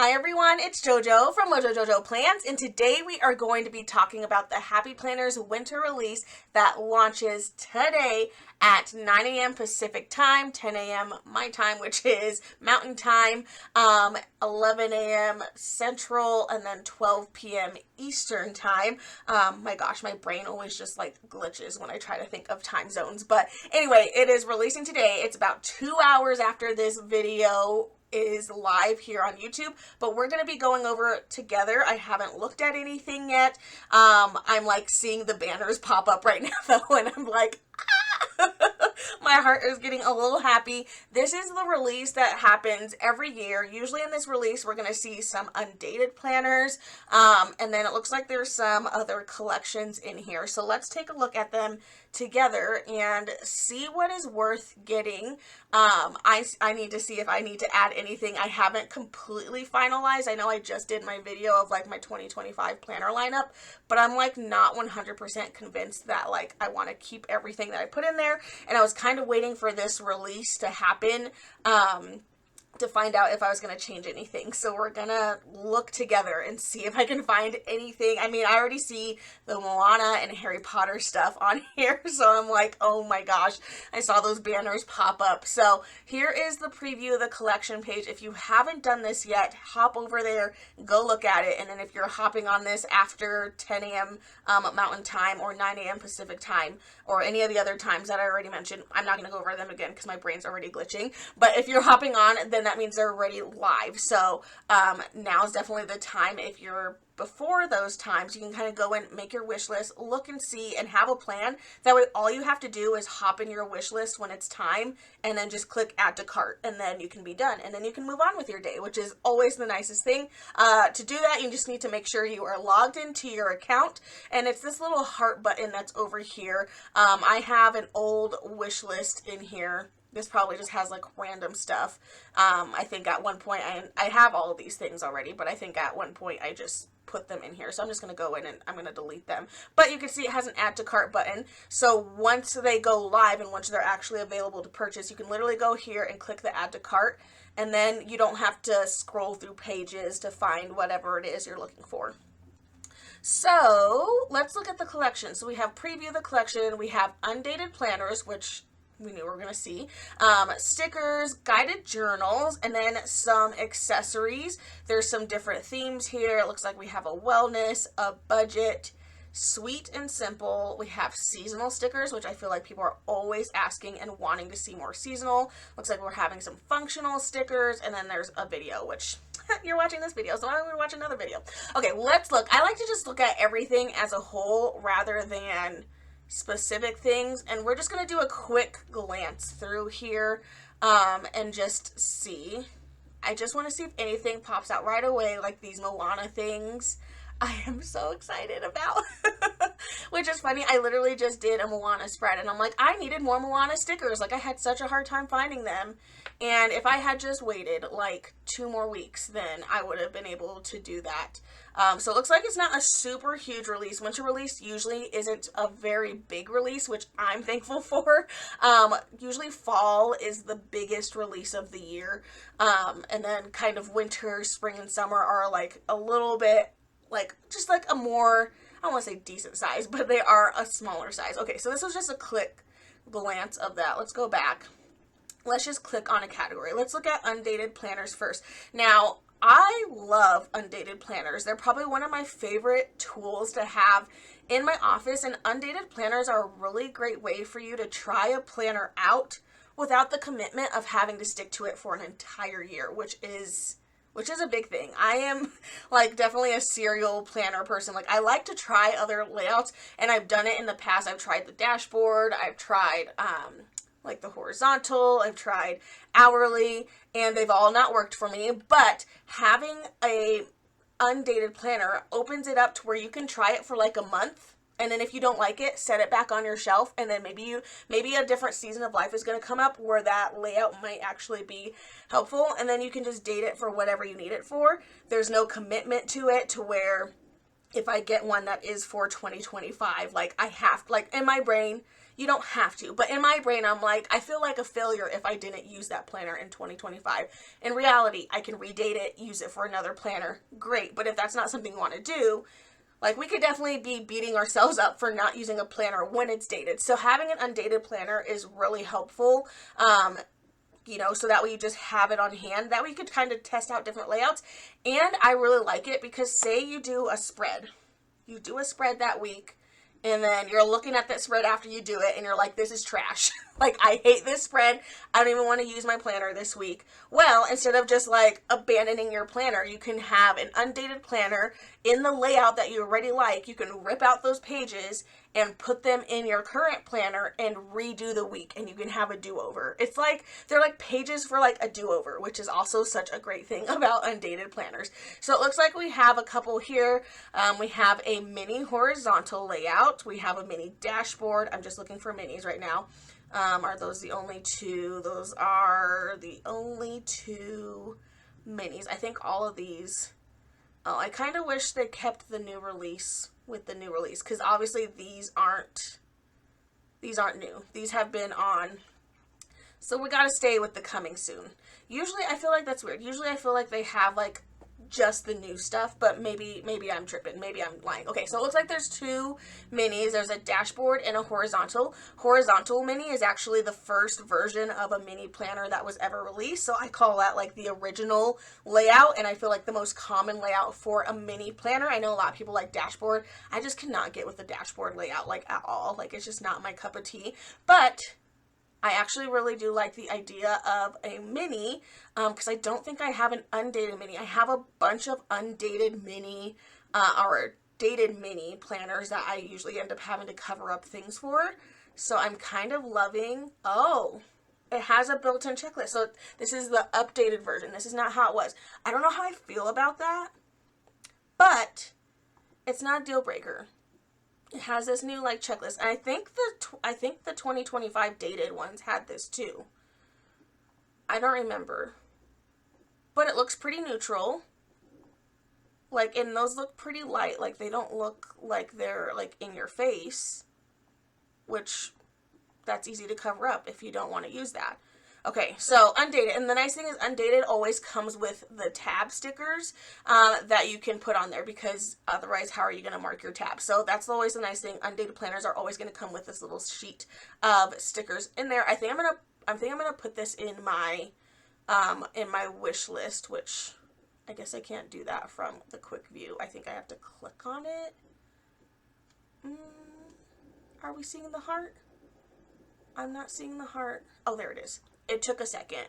Hi everyone, it's JoJo from Mojo Jojo Plans, and today we are going to be talking about the Happy Planners winter release that launches today at 9 a.m. Pacific time, 10 a.m. my time, which is Mountain Time, 11 a.m. Central, and then 12 p.m. Eastern Time. My gosh, my brain always just like glitches when I try to think of time zones. But anyway, it is releasing today. It's about 2 hours after this video is live here on YouTube, but we're going to be going over it together. I haven't looked at anything yet. I'm like seeing the banners pop up right now though, and I'm like, my heart is getting a little happy. This is the release that happens every year. Usually in this release, we're going to see some undated planners, and then it looks like there's some other collections in here. So let's take a look at them together and see what is worth getting. I need to see if I need to add anything. I haven't completely finalized. I know I just did my video of like my 2025 planner lineup, but I'm like not 100% convinced that like I want to keep everything that I put in there. And I was kind of waiting for this release to happen to find out if I was going to change anything. So we're going to look together and see if I can find anything. I mean, I already see the Moana and Harry Potter stuff on here. So I'm like, oh my gosh, I saw those banners pop up. So here is the preview of the collection page. If you haven't done this yet, hop over there, go look at it. And then if you're hopping on this after 10 a.m. Mountain Time or 9 a.m. Pacific Time or any of the other times that I already mentioned, I'm not going to go over them again because my brain's already glitching. But if you're hopping on, then that means they're already live. So now is definitely the time. If you're before those times, you can kind of go and make your wish list, look and see, and have a plan. That way all you have to do is hop in your wish list when it's time and then just click add to cart, and then you can be done, and then you can move on with your day, which is always the nicest thing. To do that, you just need to make sure you are logged into your account, and it's this little heart button that's over here. I have an old wish list in here. This probably just has like random stuff. I think at one point, I have all of these things already, but I think at one point I just put them in here. So I'm just going to go in and I'm going to delete them. But you can see it has an add to cart button. So once they go live and once they're actually available to purchase, you can literally go here and click the add to cart. And then you don't have to scroll through pages to find whatever it is you're looking for. So let's look at the collection. So we have preview the collection. We have undated planners, which we knew we were going to see, stickers, guided journals, and then some accessories. There's some different themes here. It looks like we have a wellness, a budget, sweet and simple. We have seasonal stickers, which I feel like people are always asking and wanting to see more seasonal. Looks like we're having some functional stickers, and then there's a video, which you're watching this video, so why don't we watch another video? Okay, let's look. I like to just look at everything as a whole rather than specific things, and we're just going to do a quick glance through here and just see. I just want to see if anything pops out right away, like these Moana things I am so excited about. Which is funny, I literally just did a Moana spread and I'm like, I needed more Moana stickers. Like I had such a hard time finding them, and if I had just waited like 2 more weeks, then I would have been able to do that. So it looks like it's not a super huge release. Winter release usually isn't a very big release, which I'm thankful for. Usually fall is the biggest release of the year. And then kind of winter, spring, and summer are like a little bit like, just like a more, I don't want to say decent size, but they are a smaller size. Okay, so this was just a quick glance of that. Let's go back. Let's just click on a category. Let's look at undated planners first. Now, I love undated planners. They're probably one of my favorite tools to have in my office, and undated planners are a really great way for you to try a planner out without the commitment of having to stick to it for an entire year, which is a big thing. I am like definitely a serial planner person. Like I like to try other layouts, and I've done it in the past. I've tried the dashboard, I've tried like the horizontal, I've tried hourly, and they've all not worked for me. But having a undated planner opens it up to where you can try it for like a month, and then if you don't like it, set it back on your shelf, and then maybe a different season of life is going to come up where that layout might actually be helpful, and then you can just date it for whatever you need it for. There's no commitment to it to where if I get one that is for 2025, like I have, like in my brain, You don't have to. But in my brain, I'm like, I feel like a failure if I didn't use that planner in 2025. In reality, I can redate it, use it for another planner. Great. But if that's not something you want to do, like, we could definitely be beating ourselves up for not using a planner when it's dated. So having an undated planner is really helpful. So that way you just have it on hand. That way you could kind of test out different layouts. And I really like it because say you do a spread. You do a spread that week, and then you're looking at that spread after you do it, and you're like, this is trash. Like, I hate this spread. I don't even want to use my planner this week. Well, instead of just, like, abandoning your planner, you can have an undated planner in the layout that you already like. You can rip out those pages and put them in your current planner and redo the week, and you can have a do-over. It's like, they're like pages for, like, a do-over, which is also such a great thing about undated planners. So it looks like we have a couple here. We have a mini horizontal layout. We have a mini dashboard. I'm just looking for minis right now. Are those the only two? Those are the only two minis. I think all of these. Oh, I kind of wish they kept the new release with the new release, because obviously these aren't new. These have been on. So we got to stay with the coming soon. Usually I feel like that's weird. Usually I feel like they have like just the new stuff, but maybe I'm tripping. Maybe I'm lying. Okay, so it looks like there's two minis. There's a dashboard and a horizontal. Horizontal mini is actually the first version of a mini planner that was ever released. So I call that like the original layout, and I feel like the most common layout for a mini planner. I know a lot of people like dashboard. I just cannot get with the dashboard layout like at all. Like, it's just not my cup of tea. But I actually really do like the idea of a mini, because I don't think I have an undated mini. I have a bunch of undated mini, or dated mini planners that I usually end up having to cover up things for. So I'm kind of loving, it has a built-in checklist. So this is the updated version. This is not how it was. I don't know how I feel about that, but it's not a deal breaker. It has this new like checklist. And I think the 2025 dated ones had this too. I don't remember. But it looks pretty neutral. Like, and those look pretty light. Like, they don't look like they're like in your face, which that's easy to cover up if you don't want to use that. Okay, so undated, and the nice thing is undated always comes with the tab stickers that you can put on there, because otherwise how are you going to mark your tab? So that's always the nice thing. Undated planners are always going to come with this little sheet of stickers in there. I think I'm gonna put this in my wish list, which I guess I can't do that from the quick view. I think I have to click on it. Are we seeing the heart? I'm not seeing the heart. Oh, there it is. It took a second.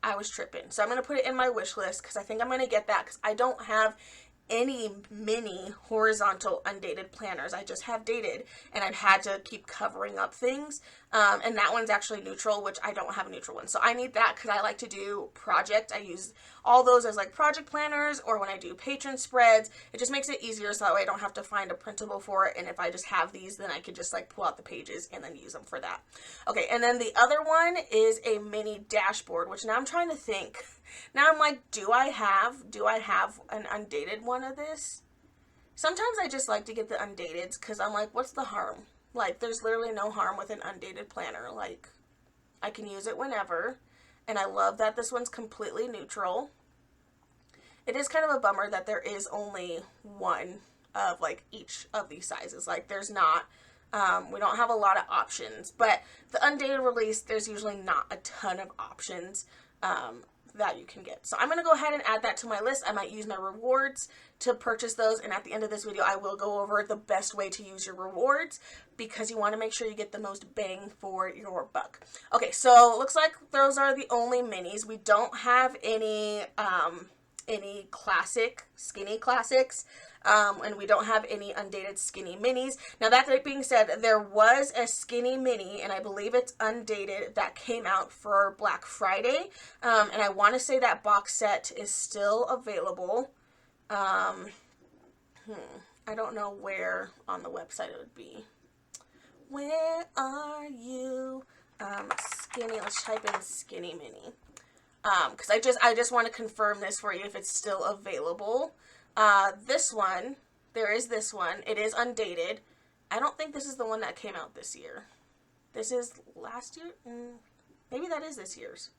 I was tripping. So I'm going to put it in my wish list, because I think I'm going to get that, because I don't have any mini horizontal undated planners. I just have dated, and I've had to keep covering up things. And that one's actually neutral, which I don't have a neutral one. So I need that because I like to do project. I use all those as like project planners, or when I do patron spreads, it just makes it easier so that way I don't have to find a printable for it. And if I just have these, then I could just like pull out the pages and then use them for that. Okay, and then the other one is a mini dashboard, which now I'm trying to think. Now I'm like, do I have an undated one of this? Sometimes I just like to get the undateds because I'm like, what's the harm? Like, there's literally no harm with an undated planner. Like, I can use it whenever. And I love that this one's completely neutral. It is kind of a bummer that there is only one of, like, each of these sizes. Like, there's not, we don't have a lot of options. But the undated release, there's usually not a ton of options that you can get. So I'm going to go ahead and add that to my list. I might use my rewards to purchase those, and at the end of this video I will go over the best way to use your rewards, because you want to make sure you get the most bang for your buck. Okay, so it looks like those are the only minis. We don't have any classic skinny classics, and we don't have any undated skinny minis. Now, that being said, there was a skinny mini, and I believe it's undated, that came out for Black Friday, and I want to say that box set is still available. I don't know where on the website it would be. Where are you? Skinny, let's type in skinny mini. Because I just want to confirm this for you if it's still available. This one, there is this one. It is undated. I don't think this is the one that came out this year. This is last year? Maybe that is this year's.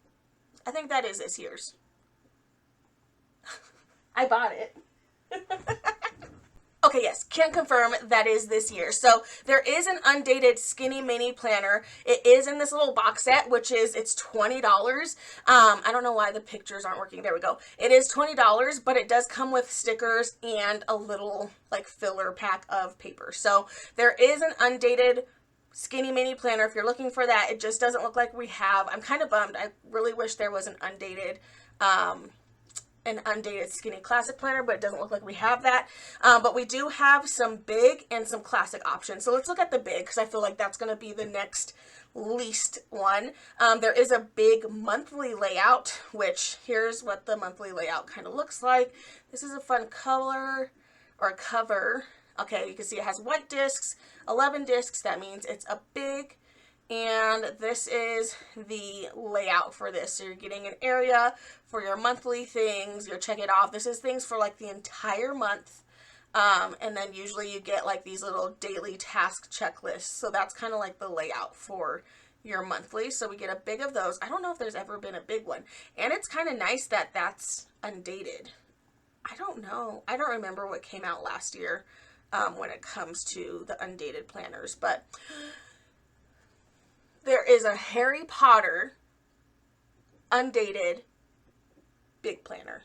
I think that is this year's. I bought it. Okay, yes, can confirm that is this year. So there is an Undated Skinny Mini Planner. It is in this little box set, which is, it's $20. I don't know why the pictures aren't working. There we go. It is $20, but it does come with stickers and a little like filler pack of paper. So there is an Undated Skinny Mini Planner if you're looking for that. It just doesn't look like we have. I'm kind of bummed. I really wish there was an Undated Skinny Classic Planner, but it doesn't look like we have that. But we do have some big and some classic options. So let's look at the big, because I feel like that's going to be the next least one. There is a big monthly layout, which here's what the monthly layout kind of looks like. This is a fun color or cover. Okay, you can see it has white discs, 11 discs. That means it's a big. And this is the layout for this. So you're getting an area for your monthly things. You're checking it off. This is things for like the entire month. And then usually you get like these little daily task checklists. So that's kind of like the layout for your monthly. So we get a big of those. I don't know if there's ever been a big one. And it's kind of nice that that's undated. I don't know. I don't remember what came out last year when it comes to the undated planners. But there is a Harry Potter Undated big planner.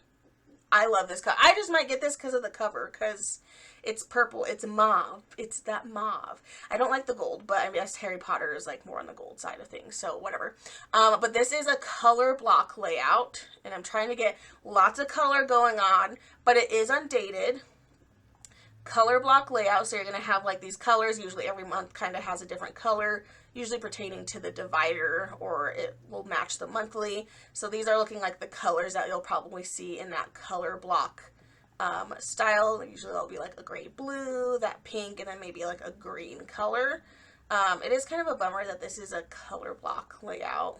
I love this cover. I just might get this because of the cover, because it's purple, it's mauve, it's that mauve. I don't like the gold, but I guess Harry Potter is like more on the gold side of things, so whatever. But this is a color block layout, and I'm trying to get lots of color going on, but it is undated. Color block layout, so you're going to have like these colors. Usually every month kind of has a different color, usually pertaining to the divider, or it will match the monthly. So these are looking like the colors that you'll probably see in that color block style. Usually it'll be like a gray blue, that pink, and then maybe like a green color. It is kind of a bummer that this is a color block layout,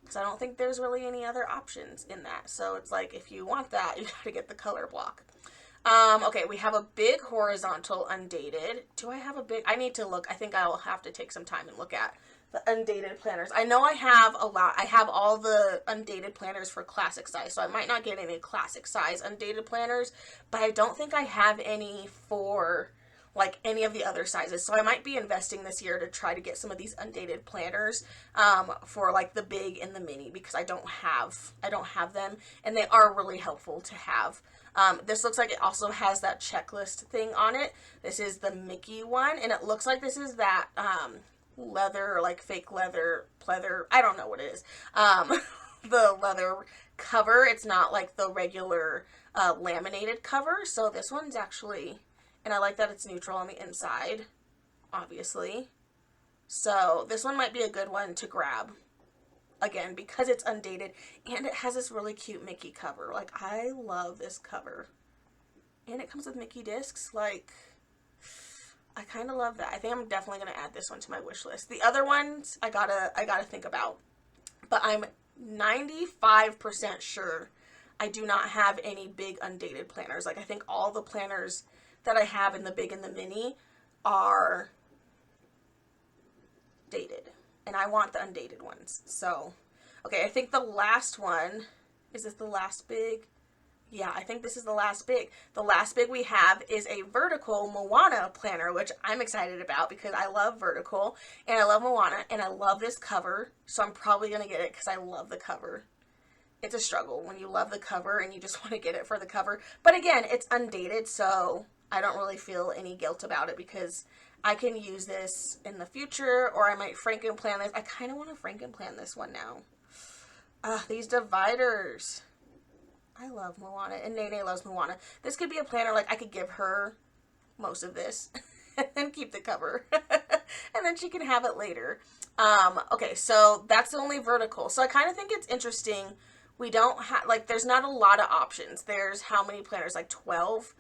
because I don't think there's really any other options in that. So it's like, if you want that, you got to get the color block. Okay, we have a big horizontal undated. Do I have a big? I need to look. I think I'll have to take some time and look at the undated planners. I know I have a lot. I have all the undated planners for classic size, so I might not get any classic size undated planners, but I don't think I have any for like any of the other sizes. So I might be investing this year to try to get some of these undated planners for like the big and the mini, because I don't have them, and they are really helpful to have. This looks like it also has that checklist thing on it. This is the Mickey one, and it looks like this is that leather, like fake leather, pleather, I don't know what it is. The leather cover. It's not like the regular laminated cover. So this one's actually, and I like that it's neutral on the inside, obviously. So this one might be a good one to grab. Again, because it's undated, and it has this really cute Mickey cover. Like, I love this cover. And it comes with Mickey discs. Like, I kind of love that. I think I'm definitely going to add this one to my wish list. The other ones, I gotta think about. But I'm 95% sure I do not have any big undated planners. Like, I think all the planners that I have in the big and the mini are dated. And I want the undated ones. So, okay, I think the last one, is this the last big? Yeah, I think this is the last big. The last big we have is a vertical Moana planner, which I'm excited about because I love vertical and I love Moana and I love this cover. So I'm probably going to get it because I love the cover. It's a struggle when you love the cover and you just want to get it for the cover. But again, it's undated, so I don't really feel any guilt about it because I can use this in the future, or I might Franken-plan this. I kind of want to Franken-plan this one now. These dividers. I love Moana, and Nene loves Moana. This could be a planner, like I could give her most of this and then keep the cover. And then she can have it later. Okay, so that's the only vertical. So I kind of think it's interesting. We don't have, like, there's not a lot of options. There's how many planners? Like 12?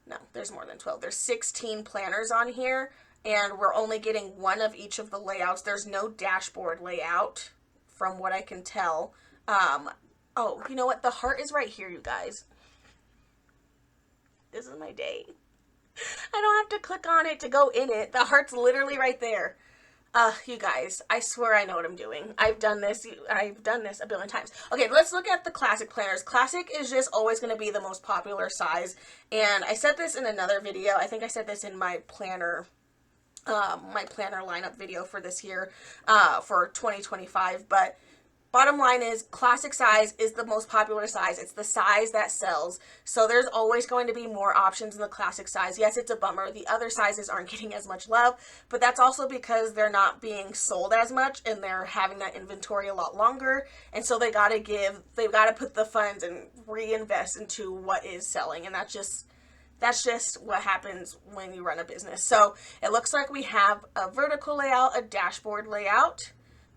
No, there's more than 12. There's 16 planners on here, and we're only getting one of each of the layouts. There's no dashboard layout from what I can tell. Oh, you know what? The heart is right here, you guys. This is my day. I don't have to click on it to go in it. The heart's literally right there. You guys, I swear I know what I'm doing. I've done this a billion times. Okay, let's look at the classic planners. Classic is just always going to be the most popular size. And I said this in another video. I think I said this in my planner lineup video for this year, for 2025. But bottom line is, classic size is the most popular size. It's the size that sells. So there's always going to be more options in the classic size. Yes, it's a bummer. The other sizes aren't getting as much love, but that's also because they're not being sold as much and they're having that inventory a lot longer. And so they've got to put the funds and reinvest into what is selling. And that's just what happens when you run a business. So it looks like we have a vertical layout, a dashboard layout,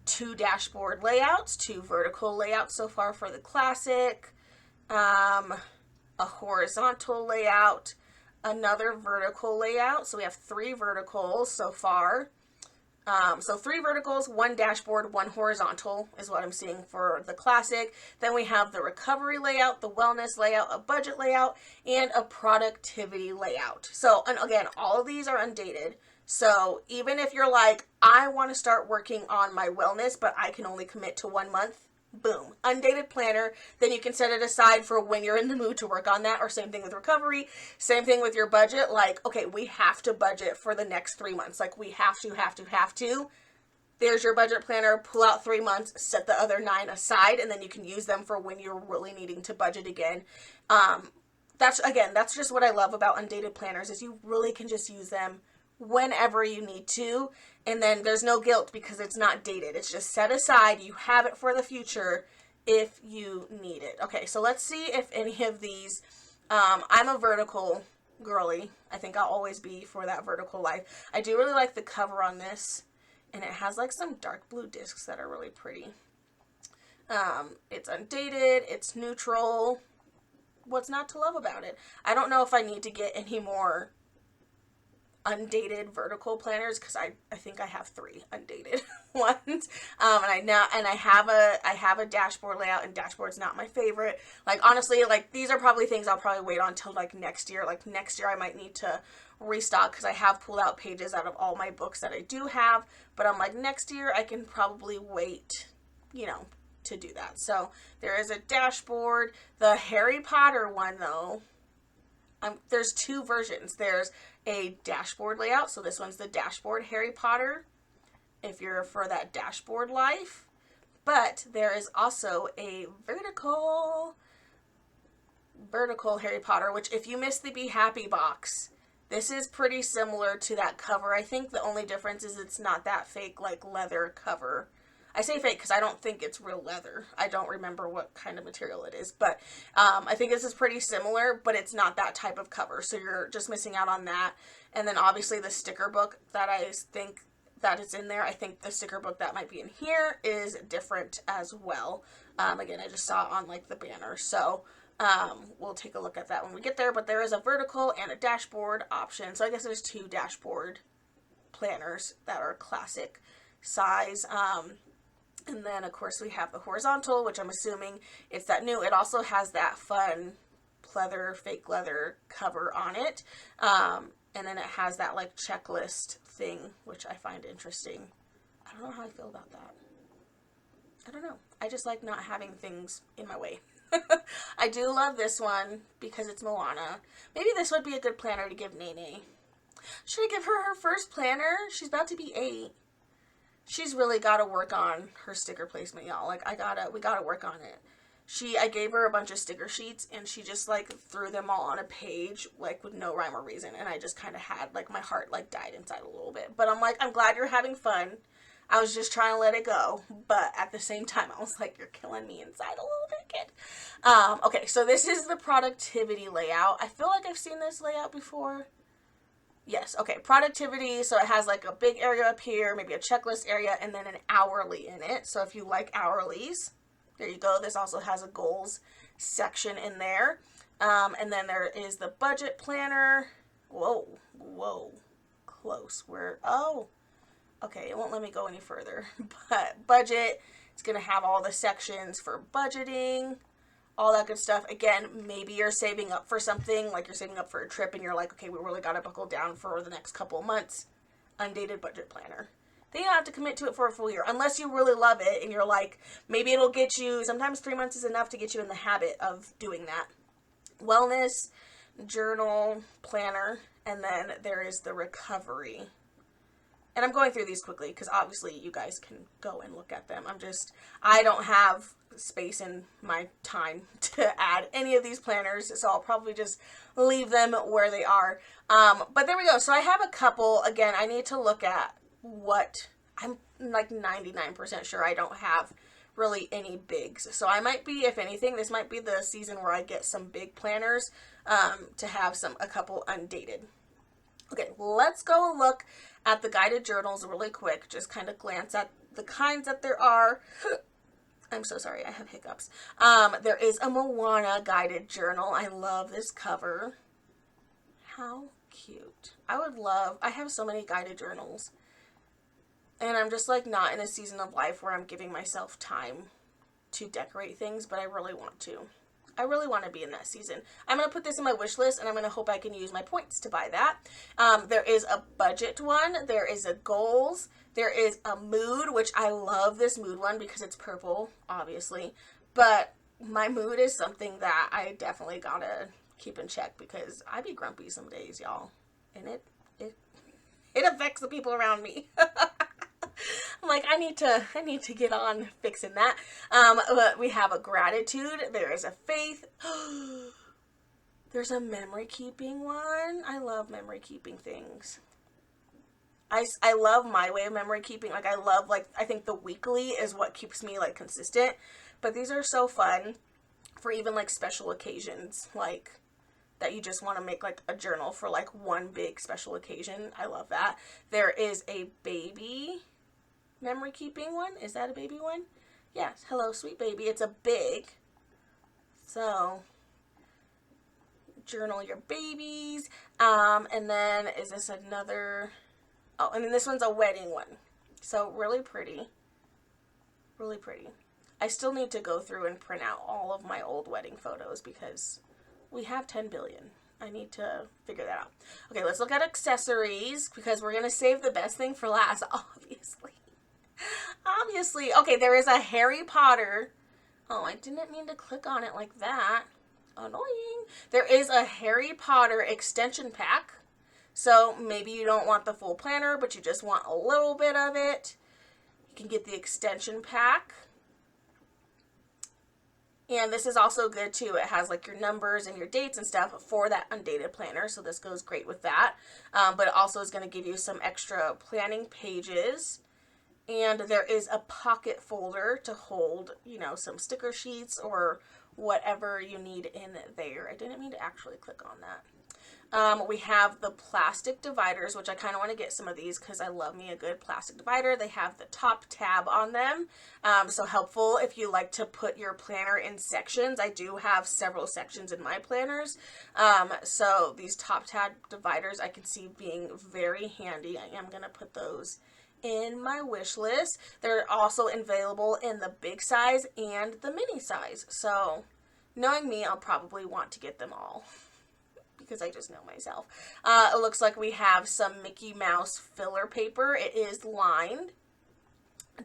two dashboard layouts, two vertical layouts so far for the classic, a horizontal layout, another vertical layout. So we have three verticals so far. So three verticals, one dashboard, one horizontal is what I'm seeing for the classic. Then we have the recovery layout, the wellness layout, a budget layout, and a productivity layout. So, and again, all of these are undated. So even if you're like, I want to start working on my wellness, but I can only commit to 1 month, boom, undated planner. Then you can set it aside for when you're in the mood to work on that. Or same thing with recovery, same thing with your budget. Like, okay, we have to budget for the next 3 months. Like, we have to. There's your budget planner. Pull out 3 months, set the other 9 aside, and then you can use them for when you're really needing to budget again. That's just what I love about undated planners, is you really can just use them whenever you need to, and then there's no guilt because it's not dated. It's just set aside. You have it for the future if you need it. Okay, so let's see if any of these, I'm a vertical girly. I think I'll always be for that vertical life. I do really like the cover on this, and it has like some dark blue discs that are really pretty. It's undated, it's neutral. What's not to love about it? I don't know if I need to get any more undated vertical planners, because I think I have 3 undated ones. I have a dashboard layout, and dashboard's not my favorite. Like, honestly, like, these are probably things I'll probably wait on till like next year. Like, next year I might need to restock, because I have pulled out pages out of all my books that I do have, but I'm like, next year I can probably wait, to do that. So there is a dashboard. The Harry Potter one, though, there's 2 versions. There's a dashboard layout. So this one's the dashboard Harry Potter, if you're for that dashboard life. But there is also a vertical Harry Potter, which, if you missed the Be Happy box, this is pretty similar to that cover. I think the only difference is it's not that fake, like, leather cover. I say fake because I don't think it's real leather. I don't remember what kind of material it is, but I think this is pretty similar, but it's not that type of cover, so you're just missing out on that. And then obviously the sticker book that I think that is in there, I think the sticker book that might be in here is different as well. Again, I just saw it on like the banner, so we'll take a look at that when we get there. But there is a vertical and a dashboard option, so I guess there's 2 dashboard planners that are classic size. And then, of course, we have the horizontal, which I'm assuming it's that new. It also has that fun fake leather cover on it. And then it has that, like, checklist thing, which I find interesting. I don't know how I feel about that. I don't know. I just like not having things in my way. I do love this one because it's Moana. Maybe this would be a good planner to give Nene. Should I give her her first planner? She's about to be 8. She's really got to work on her sticker placement, y'all. Like, we gotta work on it. I gave her a bunch of sticker sheets, and she just, like, threw them all on a page, like, with no rhyme or reason, and I just kind of had, like, my heart, like, died inside a little bit. But I'm like, I'm glad you're having fun. I was just trying to let it go, but at the same time, I was like, you're killing me inside a little bit, kid. Okay, so this is the productivity layout. I feel like I've seen this layout before. Yes, okay, productivity, so it has like a big area up here, maybe a checklist area, and then an hourly in it. So if you like hourlies, there you go. This also has a goals section in there. And then there is the budget planner. Whoa, close. Okay, it won't let me go any further. But budget, it's going to have all the sections for budgeting, all that good stuff. Again, maybe you're saving up for something, like you're saving up for a trip and you're like, okay, we really got to buckle down for the next couple of months. Undated budget planner. then you don't have to commit to it for a full year unless you really love it and you're like, maybe it'll get you, sometimes 3 months is enough to get you in the habit of doing that. Wellness, journal, planner, and then there is the recovery. And I'm going through these quickly because obviously you guys can go and look at them. I don't have space in my time to add any of these planners, so I'll probably just leave them where they are. But there we go. So I have a couple. Again, I need to look at what, I'm like 99% sure I don't have really any bigs. So I might be, if anything, this might be the season where I get some big planners to have a couple undated. Okay, let's go look at the guided journals really quick. Just kind of glance at the kinds that there are. I'm so sorry, I have hiccups. There is a Moana guided journal. I love this cover. How cute. I have so many guided journals. And I'm just like not in a season of life where I'm giving myself time to decorate things, but I really want to. I really want to be in that season. I'm going to put this in my wish list, and I'm going to hope I can use my points to buy that. There is a budget one. There is a goals. There is a mood, which I love this mood one because it's purple, obviously. But my mood is something that I definitely got to keep in check because I be grumpy some days, y'all. And it affects the people around me. I'm like, I need to get on fixing that. But we have a gratitude. There is a faith. There's a memory keeping one. I love memory keeping things. I love my way of memory keeping. Like I think the weekly is what keeps me like consistent. But these are so fun for even like special occasions, like that you just want to make like a journal for like one big special occasion. I love that. There is a baby memory keeping one. Is that a baby one? Yes. Hello, sweet baby. It's a big. So journal your babies. And then is this another? Oh, and then this one's a wedding one. So really pretty. Really pretty. I still need to go through and print out all of my old wedding photos because we have 10 billion. I need to figure that out. Okay, let's look at accessories because we're going to save the best thing for last, obviously. Obviously. Okay, there is a Harry Potter. Oh, I didn't mean to click on it like that. Annoying. There is a Harry Potter extension pack. So maybe you don't want the full planner, but you just want a little bit of it. You can get the extension pack. And this is also good too. It has like your numbers and your dates and stuff for that undated planner. So this goes great with that. But it also is going to give you some extra planning pages. And there is a pocket folder to hold, some sticker sheets or whatever you need in there. I didn't mean to actually click on that. We have the plastic dividers, which I kind of want to get some of these because I love me a good plastic divider. They have the top tab on them. So helpful if you like to put your planner in sections. I do have several sections in my planners. So these top tab dividers I can see being very handy. I am going to put those in my wish list. They're also available in the big size and the mini size. So knowing me, I'll probably want to get them all because I just know myself. It looks like we have some Mickey Mouse filler paper. It is lined,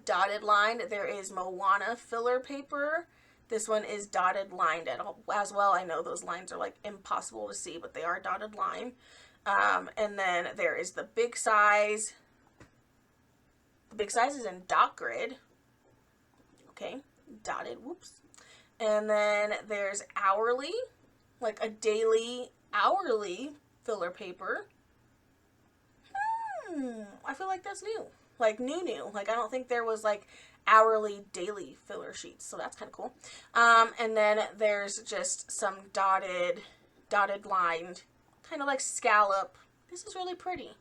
dotted lined. There is Moana filler paper. This one is dotted lined as well. I know those lines are like impossible to see, but they are dotted line. And then there is the big size. The big size is in dot grid. Okay, dotted, whoops. And then there's hourly, like a daily hourly filler paper. I feel like that's new. Like new. Like I don't think there was like hourly daily filler sheets. So that's kind of cool. And then there's just some dotted lined, kind of like scallop. This is really pretty.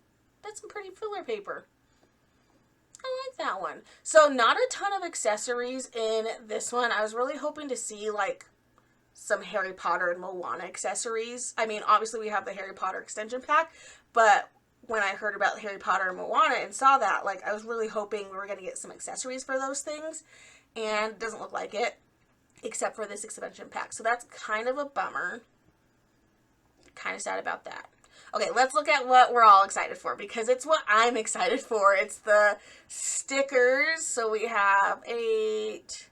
That's some pretty filler paper. I like that one. So not a ton of accessories in this one. I was really hoping to see like some Harry Potter and Moana accessories. I mean, obviously we have the Harry Potter extension pack, but when I heard about Harry Potter and Moana and saw that, like I was really hoping we were going to get some accessories for those things, and it doesn't look like it, except for this extension pack. So that's kind of a bummer. Kind of sad about that. Okay, let's look at what we're all excited for, because it's what I'm excited for. It's the stickers. So we have 8,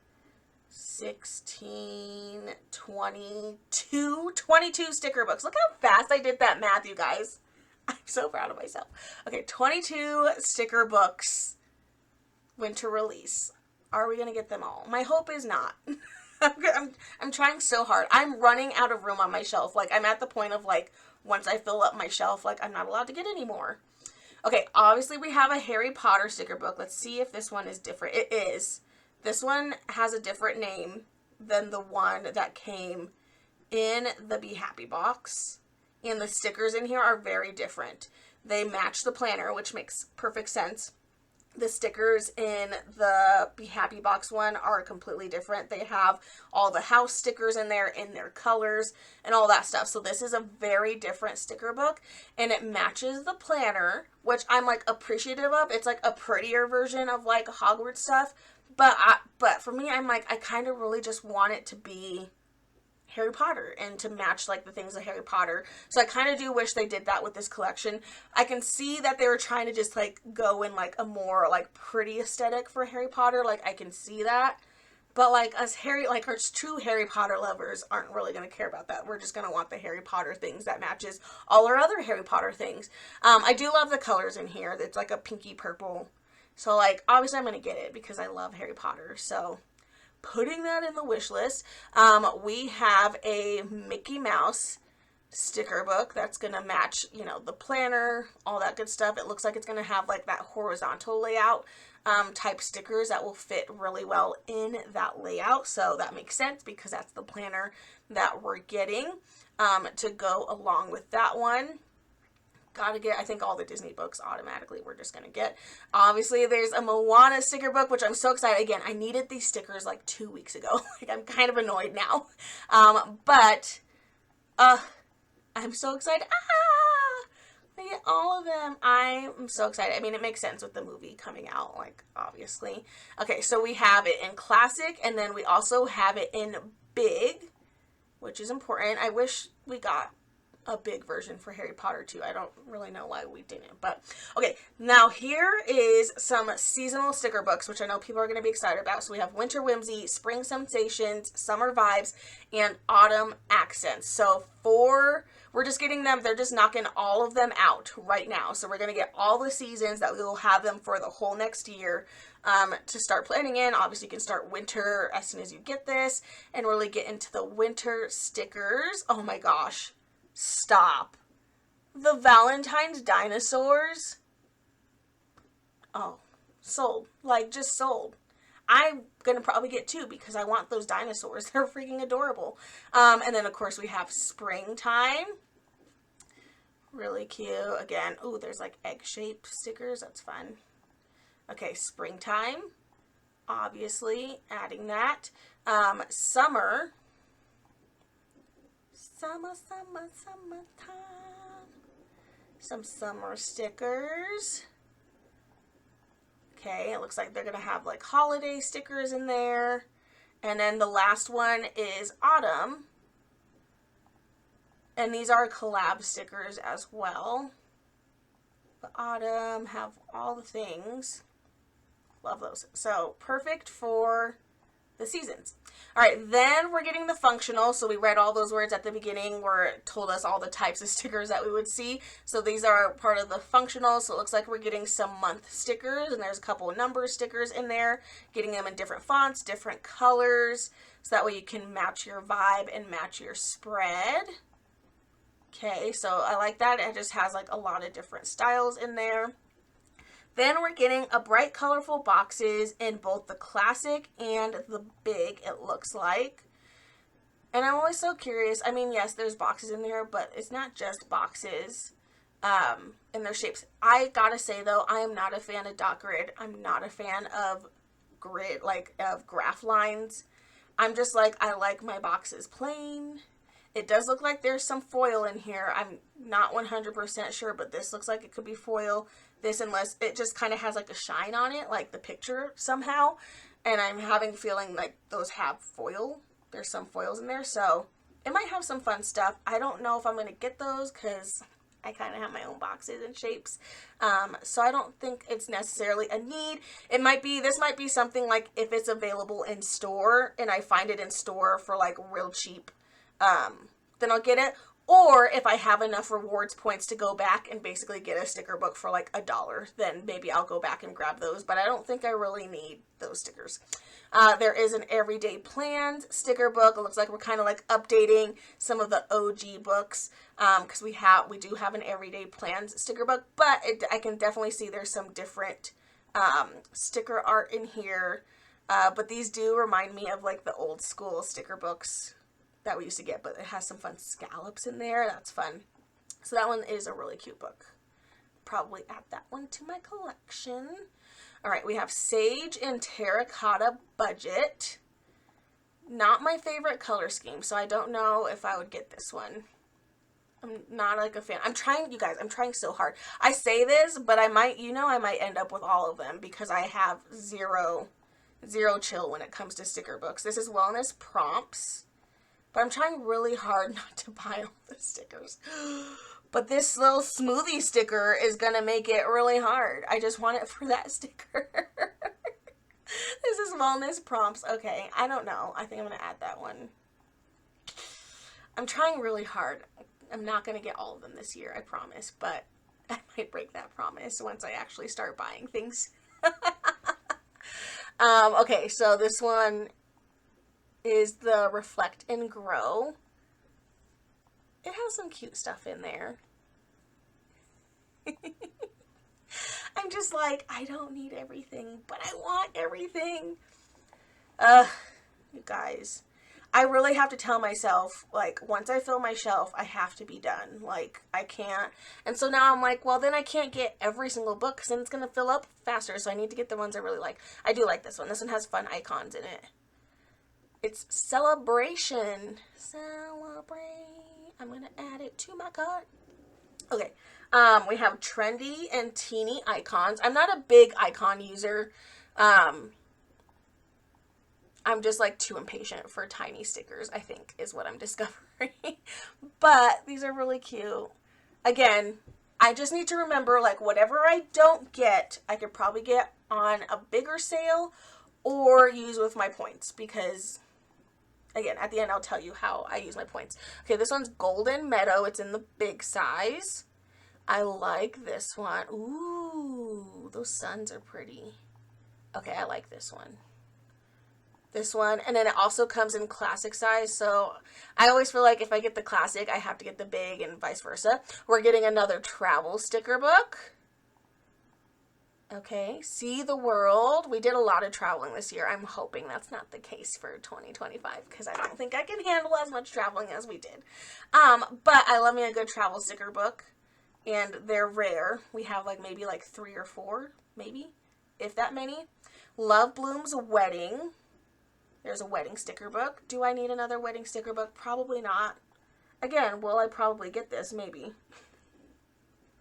16, 22 sticker books. Look how fast I did that math, you guys. I'm so proud of myself. Okay, 22 sticker books, winter release. Are we going to get them all? My hope is not. I'm trying so hard. I'm running out of room on my shelf. Like, I'm at the point of, like, once I fill up my shelf, like, I'm not allowed to get any more. Okay, obviously we have a Harry Potter sticker book. Let's see if this one is different. It is. This one has a different name than the one that came in the Be Happy box. And the stickers in here are very different. They match the planner, which makes perfect sense. The stickers in the Be Happy box one are completely different. They have all the house stickers in there, in their colors, and all that stuff. So this is a very different sticker book, and it matches the planner, which I'm, like, appreciative of. It's, like, a prettier version of, like, Hogwarts stuff. But for me, I'm, like, I kind of really just want it to be Harry Potter and to match, like, the things of Harry Potter. So I kind of do wish they did that with this collection. I can see that they were trying to just, like, go in, like, a more, like, pretty aesthetic for Harry Potter. Like, I can see that. But, like, us our true Harry Potter lovers aren't really going to care about that. We're just going to want the Harry Potter things that matches all our other Harry Potter things. I do love the colors in here. It's, like, a pinky purple. So, like, obviously I'm going to get it because I love Harry Potter. So, putting that in the wish list. We have a Mickey Mouse sticker book that's going to match, you know, the planner, all that good stuff. It looks like it's going to have, like, that horizontal layout type stickers that will fit really well in that layout. So that makes sense because that's the planner that we're getting to go along with that one. Gotta get, I think, all the Disney books automatically we're just gonna get. Obviously, there's a Moana sticker book, which I'm so excited. Again, I needed these stickers like 2 weeks ago. Like, I'm kind of annoyed now. But I'm so excited. I get all of them. I'm so excited. I mean, it makes sense with the movie coming out, like, obviously. Okay, so we have it in classic, and then we also have it in big, which is important. I wish we got a big version for Harry Potter too. I don't really know why we didn't, but okay. Now here is some seasonal sticker books, which I know people are going to be excited about. So we have Winter Whimsy, Spring Sensations, Summer Vibes, and Autumn Accents. So we're just getting them, they're just knocking all of them out right now. So we're going to get all the seasons that we will have them for the whole next year to start planning in. Obviously, you can start winter as soon as you get this and really get into the winter stickers. Oh my gosh. Stop. The Valentine's dinosaurs. Oh, sold. Like, just sold. I'm going to probably get 2 because I want those dinosaurs. They're freaking adorable. And then, of course, we have Springtime. Really cute. Again, ooh, there's, like, egg-shaped stickers. That's fun. Okay, Springtime. Obviously, adding that. Summer. Summertime. Some summer stickers. Okay, it looks like they're going to have, like, holiday stickers in there. And then the last one is autumn. And these are collab stickers as well. The autumn have all the things. Love those. So, perfect for the seasons. All right, then we're getting the functional. So we read all those words at the beginning where it told us all the types of stickers that we would see. So these are part of the functional. So it looks like we're getting some month stickers, and there's a couple of number stickers in there, getting them in different fonts, different colors, so that way you can match your vibe and match your spread. Okay, so I like that. It just has, like, a lot of different styles in there. Then we're getting a bright, colorful boxes in both the classic and the big, it looks like. And I'm always so curious. I mean, yes, there's boxes in there, but it's not just boxes in their shapes. I gotta say, though, I am not a fan of dot grid. I'm not a fan of grid, like, of graph lines. I'm just like, I like my boxes plain. It does look like there's some foil in here. I'm not 100% sure, but this looks like it could be foil. This, unless it just kind of has, like, a shine on it, like the picture somehow. And I'm having a feeling like those have foil. There's some foils in there, so it might have some fun stuff. I don't know if I'm going to get those because I kind of have my own boxes and shapes. So I don't think it's necessarily a need. This might be something like if it's available in store and I find it in store for like real cheap, then I'll get it. Or if I have enough rewards points to go back and basically get a sticker book for like $1, then maybe I'll go back and grab those. But I don't think I really need those stickers. There is an Everyday Plans sticker book. It looks like we're kind of like updating some of the OG books because we do have an Everyday Plans sticker book. But I can definitely see there's some different sticker art in here. But these do remind me of like the old school sticker books that we used to get, but it has some fun scallops in there. That's fun. So that one is a really cute book. Probably add that one to my collection. All right, we have Sage and Terracotta Budget. Not my favorite color scheme, so I don't know if I would get this one. I'm not like a fan. I'm trying, you guys, I'm trying so hard. I say this, but I might end up with all of them because I have zero chill when it comes to sticker books. This is Wellness Prompts. But I'm trying really hard not to buy all the stickers. But this little smoothie sticker is going to make it really hard. I just want it for that sticker. This is Wellness Prompts. Okay, I don't know. I think I'm going to add that one. I'm trying really hard. I'm not going to get all of them this year, I promise. But I might break that promise once I actually start buying things. Okay, so this one is the Reflect and Grow. It has some cute stuff in there. I'm just like, I don't need everything, but I want everything. You guys, I really have to tell myself, like, once I fill my shelf, I have to be done. Like, I can't. And so now I'm like, well, then I can't get every single book because then it's going to fill up faster. So I need to get the ones I really like. I do like this one. This one has fun icons in it. It's Celebration. Celebrate. I'm going to add it to my cart. Okay. We have trendy and teeny icons. I'm not a big icon user. I'm just like too impatient for tiny stickers, I think, is what I'm discovering. But these are really cute. Again, I just need to remember, like, whatever I don't get, I could probably get on a bigger sale or use with my points because, again, at the end, I'll tell you how I use my points. Okay, this one's Golden Meadow. It's in the big size. I like this one. Ooh, those suns are pretty. Okay, I like this one. This one, and then it also comes in classic size, so I always feel like if I get the classic, I have to get the big and vice versa. We're getting another travel sticker book. Okay, See the World. We did a lot of traveling this year. I'm hoping that's not the case for 2025 because I don't think I can handle as much traveling as we did. But I love me a good travel sticker book, and they're rare. We have like maybe like 3 or 4, maybe, if that many. Love Bloom's Wedding. There's a wedding sticker book. Do I need another wedding sticker book? Probably not. Again, will I probably get this? Maybe.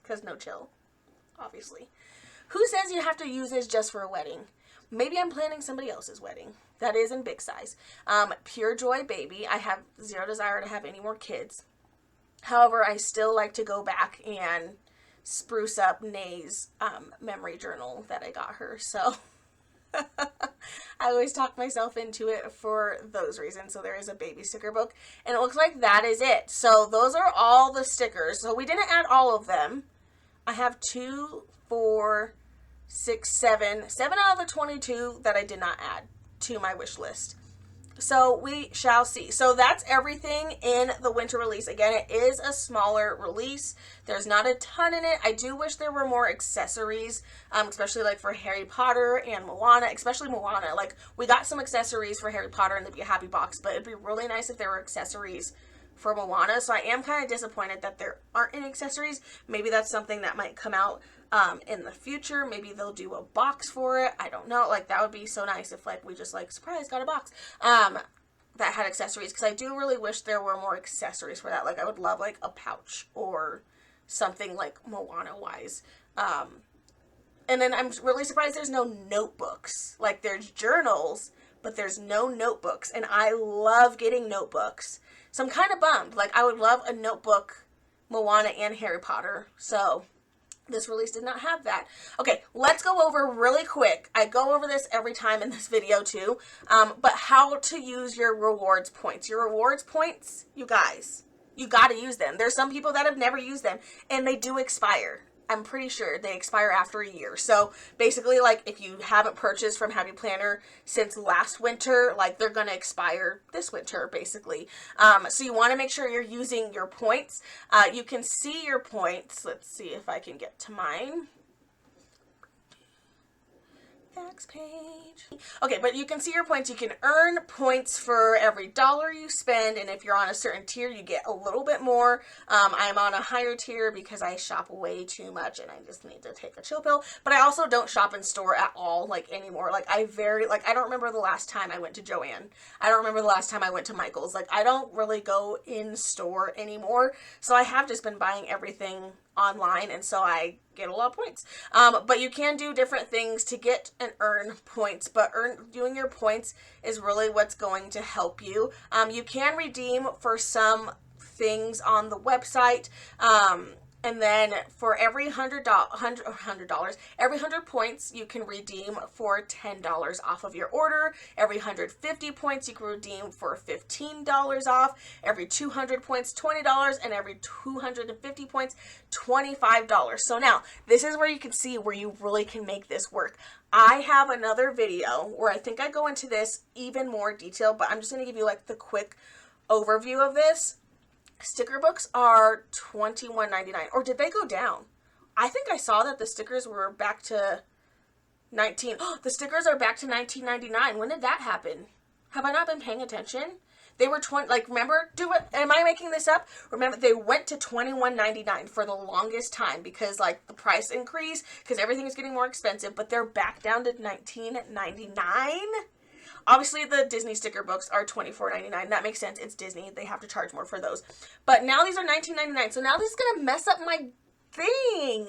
Because no chill, obviously. Who says you have to use this just for a wedding? Maybe I'm planning somebody else's wedding. That is in big size. Pure Joy Baby. I have zero desire to have any more kids. However, I still like to go back and spruce up Nay's memory journal that I got her. So I always talk myself into it for those reasons. So there is a baby sticker book. And it looks like that is it. So those are all the stickers. So we didn't add all of them. I have 2, 4, 6, 7 out of the 22 that I did not add to my wish list. So we shall see. So that's everything in the winter release. Again, it is a smaller release. There's not a ton in it. I do wish there were more accessories, especially like for Harry Potter and Moana, especially Moana. Like, we got some accessories for Harry Potter in the Be Happy box, but it'd be really nice if there were accessories for Moana. So I am kind of disappointed that there aren't any accessories. Maybe that's something that might come out in the future. Maybe they'll do a box for it. I don't know. Like, that would be so nice if, like, we just, like, surprise, got a box that had accessories, because I do really wish there were more accessories for that. Like, I would love, like, a pouch or something, like, Moana-wise. And then I'm really surprised there's no notebooks. Like, there's journals, but there's no notebooks, and I love getting notebooks. So I'm kind of bummed. Like, I would love a notebook Moana and Harry Potter. So this release did not have that. Okay, let's go over really quick. I go over this every time in this video too, but how to use your rewards points. Your rewards points, you guys, you got to use them. There's some people that have never used them, and they do expire. I'm pretty sure they expire after a year. So basically, like, if you haven't purchased from Happy Planner since last winter, like, they're going to expire this winter, basically. So you want to make sure you're using your points. You can see your points. Let's see if I can get to mine. Next page. Okay, but you can see your points. You can earn points for every dollar you spend, and if you're on a certain tier, you get a little bit more. I'm on a higher tier because I shop way too much, and I just need to take a chill pill. But I also don't shop in store at all, like, anymore. Like, I don't remember the last time I went to Joann. I don't remember the last time I went to Michael's. Like, I don't really go in store anymore, so I have just been buying everything online, and so I get a lot of points. But you can do different things to get and earn points, but doing your points is really what's going to help you. You can redeem for some things on the website, and then for every $100, every 100 points, you can redeem for $10 off of your order. Every 150 points, you can redeem for $15 off. Every 200 points, $20, and every 250 points, $25. So now, this is where you can see where you really can make this work. I have another video where I think I go into this even more detail, but I'm just going to give you like the quick overview of this. Sticker books are $21.99, or did they go down? I think I saw that the stickers were back to the stickers are back to $19.99. When did that happen? Have I not been paying attention? They were remember, am I making this up? Remember, they went to $21.99 for the longest time because, like, the price increased because everything is getting more expensive, but they're back down to $19.99. Obviously, the Disney sticker books are $24.99. That makes sense. It's Disney. They have to charge more for those. But now these are $19.99. So now this is going to mess up my thing.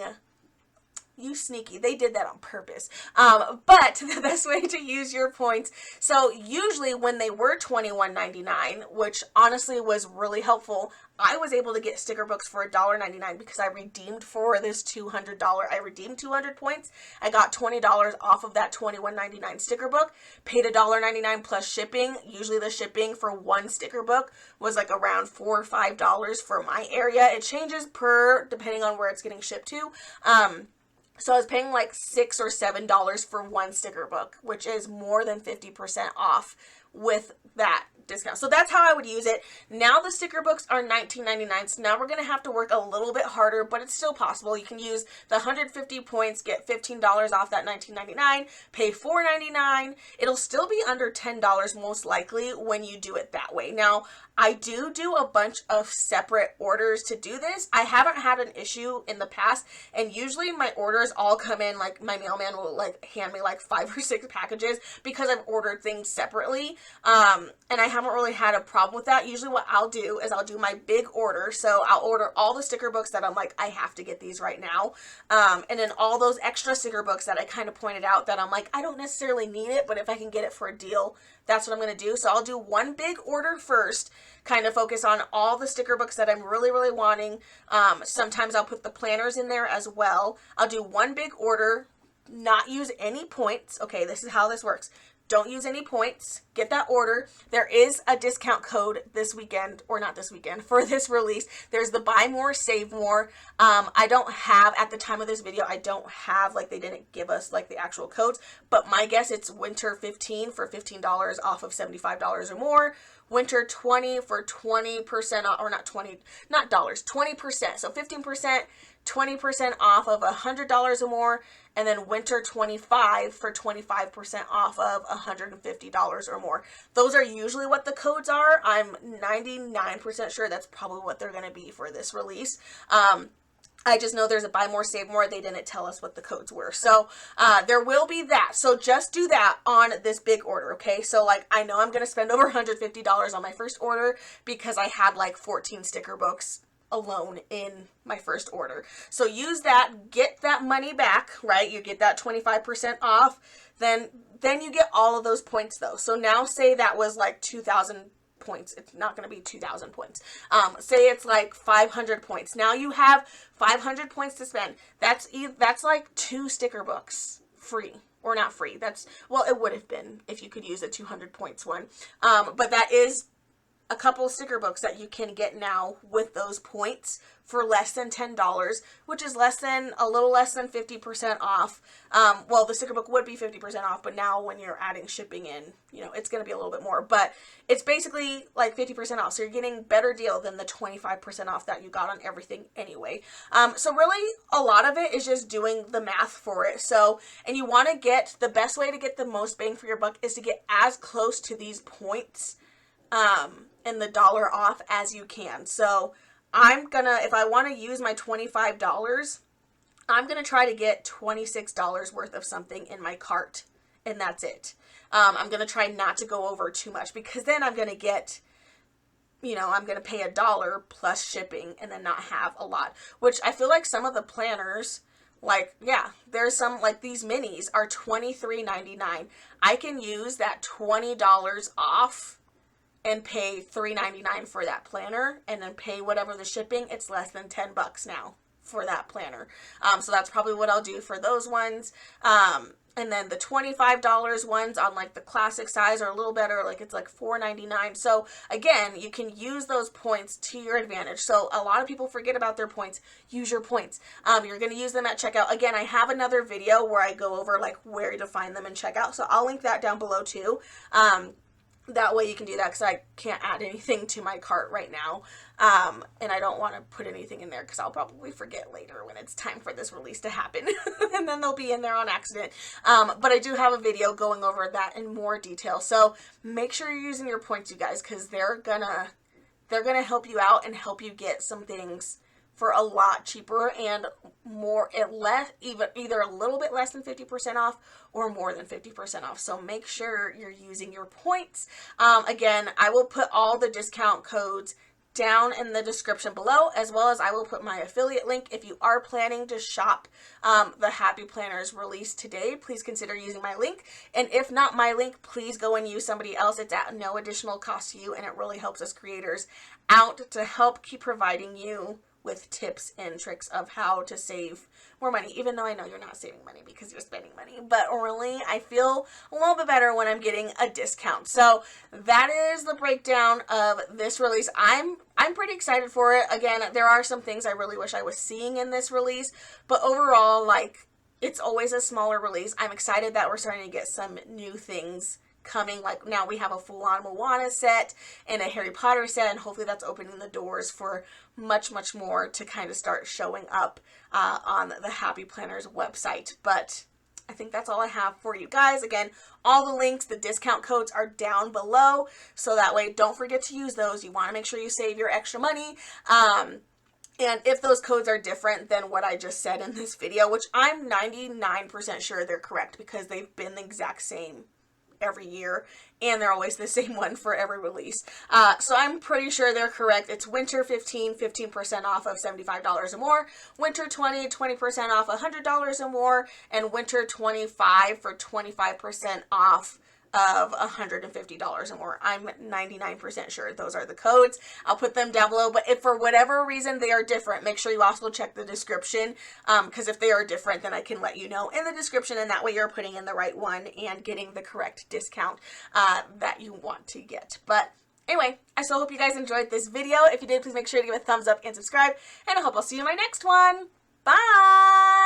You sneaky. They did that on purpose. But the best way to use your points, so usually when they were $21.99, which honestly was really helpful, I was able to get sticker books for $1.99 because I redeemed for this $200. I redeemed 200 points. I got $20 off of that $21.99 sticker book, paid $1.99 plus shipping. Usually the shipping for one sticker book was like around $4 or $5 for my area. It changes depending on where it's getting shipped to. So I was paying like $6 or $7 for one sticker book, which is more than 50% off with that discount. So that's how I would use it. Now the sticker books are $19.99. So now we're going to have to work a little bit harder, but it's still possible. You can use the 150 points, get $15 off that $19.99, pay $4.99. It'll still be under $10 most likely when you do it that way. Now, I do a bunch of separate orders to do this. I haven't had an issue in the past, and usually my orders all come in, like, my mailman will like hand me like 5 or 6 packages because I've ordered things separately, and I haven't really had a problem with that. Usually what I'll do is I'll do my big order, so I'll order all the sticker books that I'm like, I have to get these right now, and then all those extra sticker books that I kind of pointed out that I'm like, I don't necessarily need it, but if I can get it for a deal, that's what I'm going to do. So I'll do one big order first, kind of focus on all the sticker books that I'm really, really wanting. Sometimes I'll put the planners in there as well. I'll do one big order, not use any points. Okay, this is how this works. Don't use any points. Get that order. There is a discount code this weekend, or not this weekend, for this release. There's the buy more, save more. I don't have, at the time of this video, I don't have, like, they didn't give us, like, the actual codes, but my guess it's winter 15 for $15 off of $75 or more. Winter 20 for 20% off, or not 20, not dollars, 20%. So 15%, 20% off of $100 or more, and then winter 25 for 25% off of $150 or more. Those are usually what the codes are. I'm 99% sure that's probably what they're going to be for this release. I just know there's a buy more, save more. They didn't tell us what the codes were. So there will be that. So just do that on this big order, okay? So, like, I know I'm going to spend over $150 on my first order because I had like 14 sticker books alone in my first order. So use that, get that money back, right? You get that 25% off. Then you get all of those points though. So now say that was like $2,000 points. It's not going to be 2,000 points. Say it's like 500 points. Now you have 500 points to spend. That's like 2 sticker books free. Or not free. Well, it would have been if you could use a 200 points one. But that is a couple of sticker books that you can get now with those points for less than $10, which is a little less than 50% off. Well, the sticker book would be 50% off, but now when you're adding shipping in, it's going to be a little bit more, but it's basically like 50% off. So you're getting better deal than the 25% off that you got on everything anyway. So really a lot of it is just doing the math for it. So, and you want to get, the best way to get the most bang for your buck is to get as close to these points, and the dollar off as you can. So if I want to use my $25, I'm going to try to get $26 worth of something in my cart, and that's it. I'm going to try not to go over too much, because then I'm going to get, I'm going to pay $1 plus shipping and then not have a lot, which I feel like some of the planners, there's some, like these minis are $23.99. I can use that $20 off and pay $3.99 for that planner, and then pay whatever the shipping. It's less than $10 now for that planner. So that's probably what I'll do for those ones. And then the $25 ones on like the classic size are a little better, like it's like $4.99. So again, you can use those points to your advantage. So a lot of people forget about their points. Use your points. You're going to use them at checkout. Again, I have another video where I go over like where to find them in checkout. So I'll link that down below too. That way you can do that, because I can't add anything to my cart right now. And I don't want to put anything in there because I'll probably forget later when it's time for this release to happen. And then they'll be in there on accident. But I do have a video going over that in more detail. So make sure you're using your points, you guys, because they're gonna help you out and help you get some things for a lot cheaper and more, either a little bit less than 50% off or more than 50% off. So make sure you're using your points. Again, I will put all the discount codes down in the description below, as well as I will put my affiliate link. If you are planning to shop the Happy Planners release today, please consider using my link. And if not my link, please go and use somebody else. It's at no additional cost to you, and it really helps us creators out to help keep providing you with tips and tricks of how to save more money, even though I know you're not saving money because you're spending money, but really I feel a little bit better when I'm getting a discount. So that is the breakdown of this release. I'm pretty excited for it. Again, there are some things I really wish I was seeing in this release, but overall, like, it's always a smaller release. I'm excited that we're starting to get some new things coming. Like now we have a full-on Moana set and a Harry Potter set, and hopefully that's opening the doors for much more to kind of start showing up on the Happy Planners website. But I think that's all I have for you guys. Again, all the links, the discount codes are down below, so that way don't forget to use those. You want to make sure you save your extra money. And if those codes are different than what I just said in this video, which I'm 99% sure they're correct because they've been the exact same every year, and they're always the same one for every release. So I'm pretty sure they're correct. It's winter 15% off of $75 or more, winter 20% off $100 or more, and winter 25 for 25% off of $150 or more. I'm 99% sure those are the codes. I'll put them down below, but if for whatever reason they are different, make sure you also check the description, because if they are different, then I can let you know in the description, and that way you're putting in the right one and getting the correct discount that you want to get. But anyway, I still hope you guys enjoyed this video. If you did, please make sure to give it a thumbs up and subscribe, and I hope I'll see you in my next one. Bye!